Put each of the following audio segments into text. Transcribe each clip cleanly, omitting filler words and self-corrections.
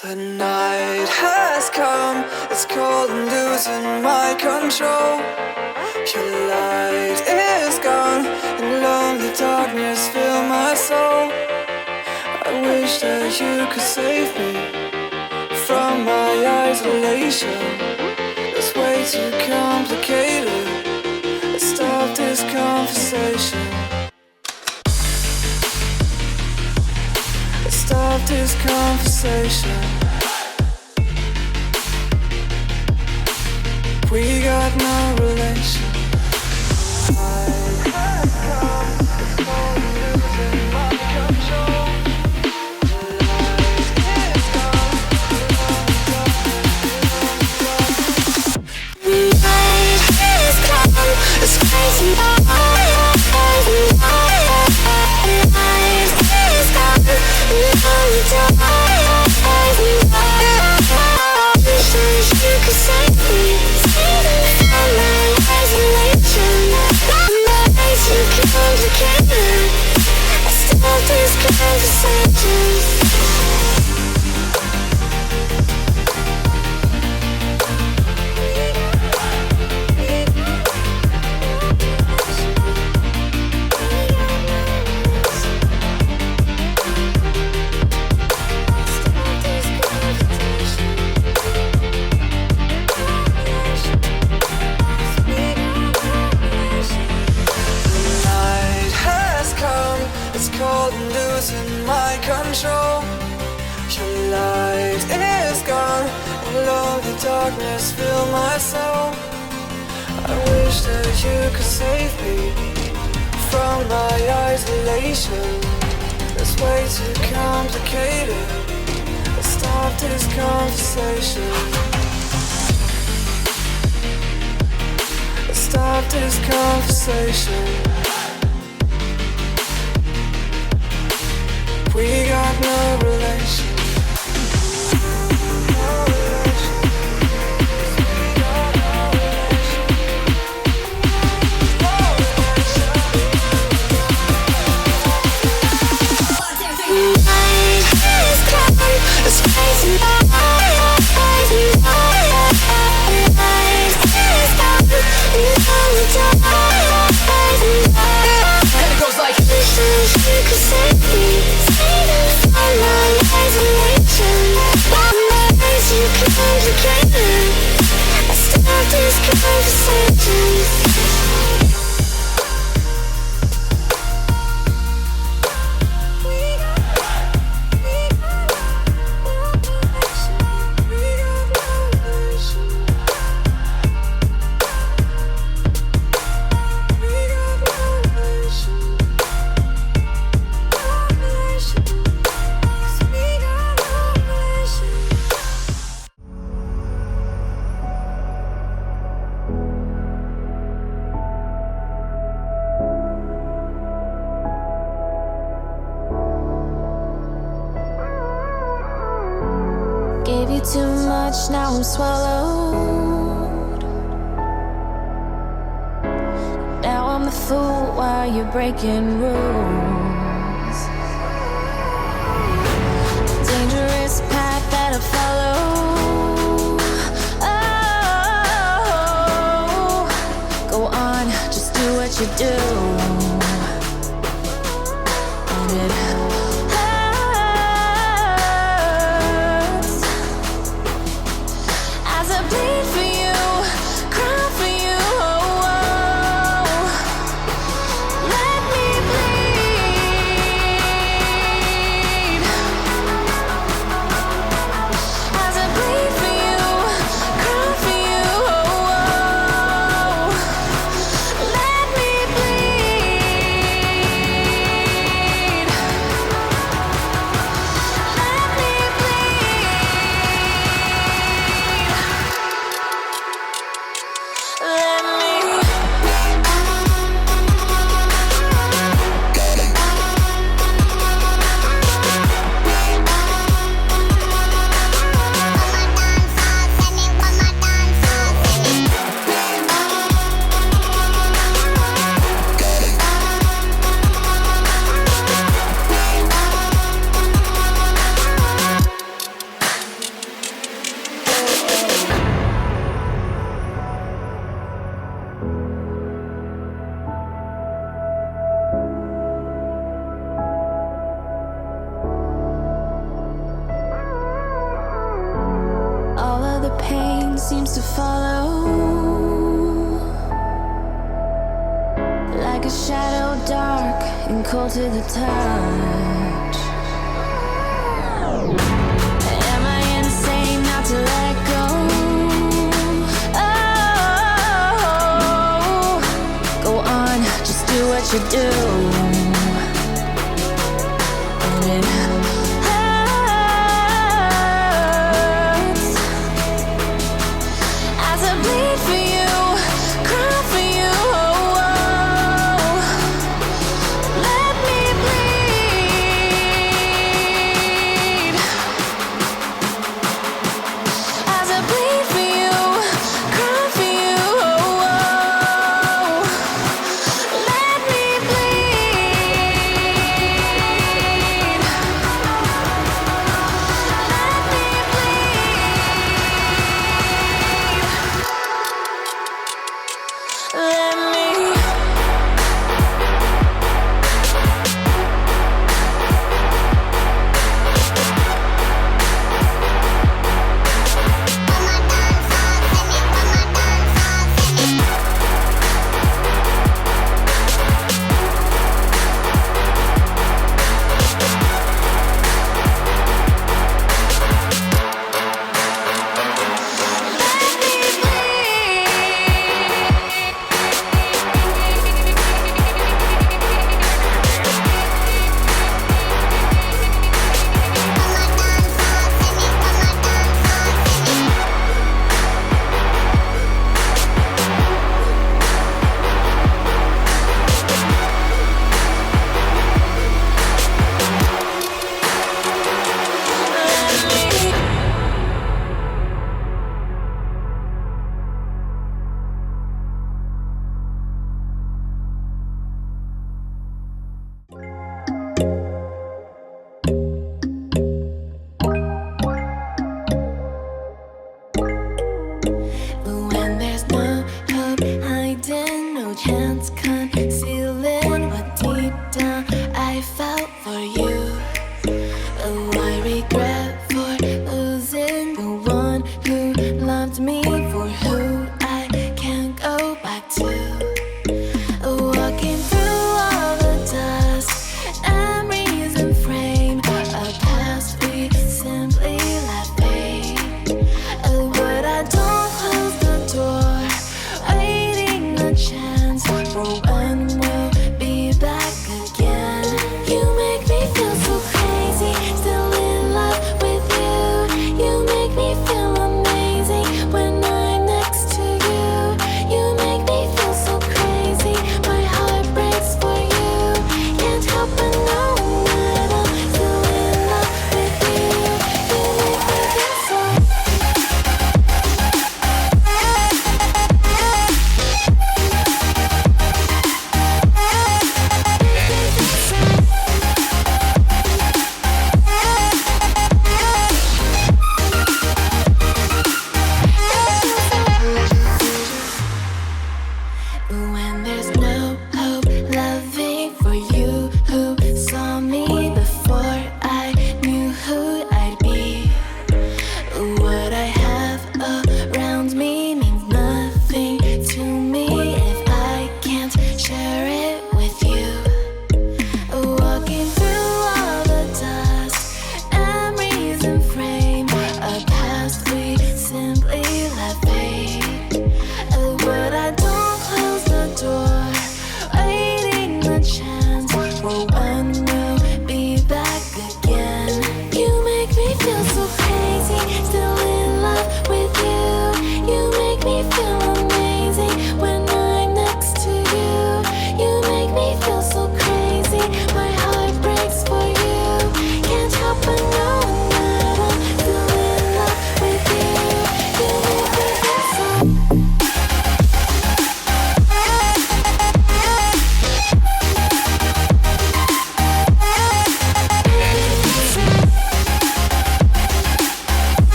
The night has come, it's cold and losing my control. Your light is gone, and lonely darkness fill my soul. I wish that you could save me from my isolation. It's way too complicated. Let's stop this conversation. Let's stop this conversation. We got no relation. It's crazy. You could save me from my isolation. My life too complicated. I stop this conversation. Control. Your light is gone, and lonely darkness fill my soul. I wish that you could save me from my isolation. It's way too complicated. Let's stop this conversation. Let's stop this conversation. We got no relation. No relation. We got no relation. No relation. Night is coming. It's crazy. Night is coming. And it goes like this. You could save me. My isolation, my life too complicated. I stop this conversation. Gave you too much, now I'm swallowed. Now I'm the fool while you're breaking rules. Dangerous path that I follow. Oh, go on, just do what you do. And it bleed for you, cry for you, oh, oh. Let me bleed. As I bleed for you, cry for you, oh, oh. Let me bleed. seems to follow, like a shadow, dark and cold to the touch. Am I insane not to let go? Oh, go on, just do what you do. And it hurts as I bleed for you, cry for you. Let me bleed as I bleed for you, cry for you. Let me bleed.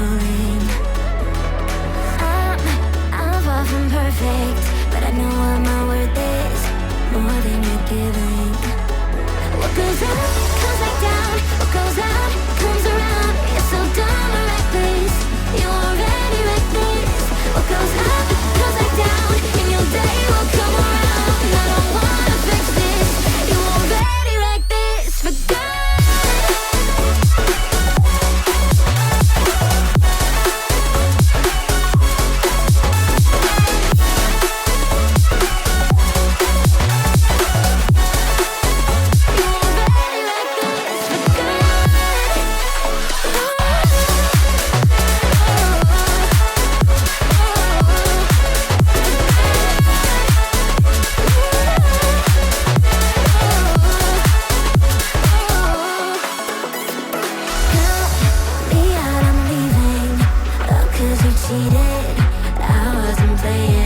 boring. I'm far from perfect, but I know what my worth is, more than you're giving. What goes up, comes back down. What goes out, comes around. You're so dumb or reckless, you already reckless. What goes up, comes back down, and your day will come around. I don't wanna fix this, you already like this. Forget. Cheated, I wasn't playing.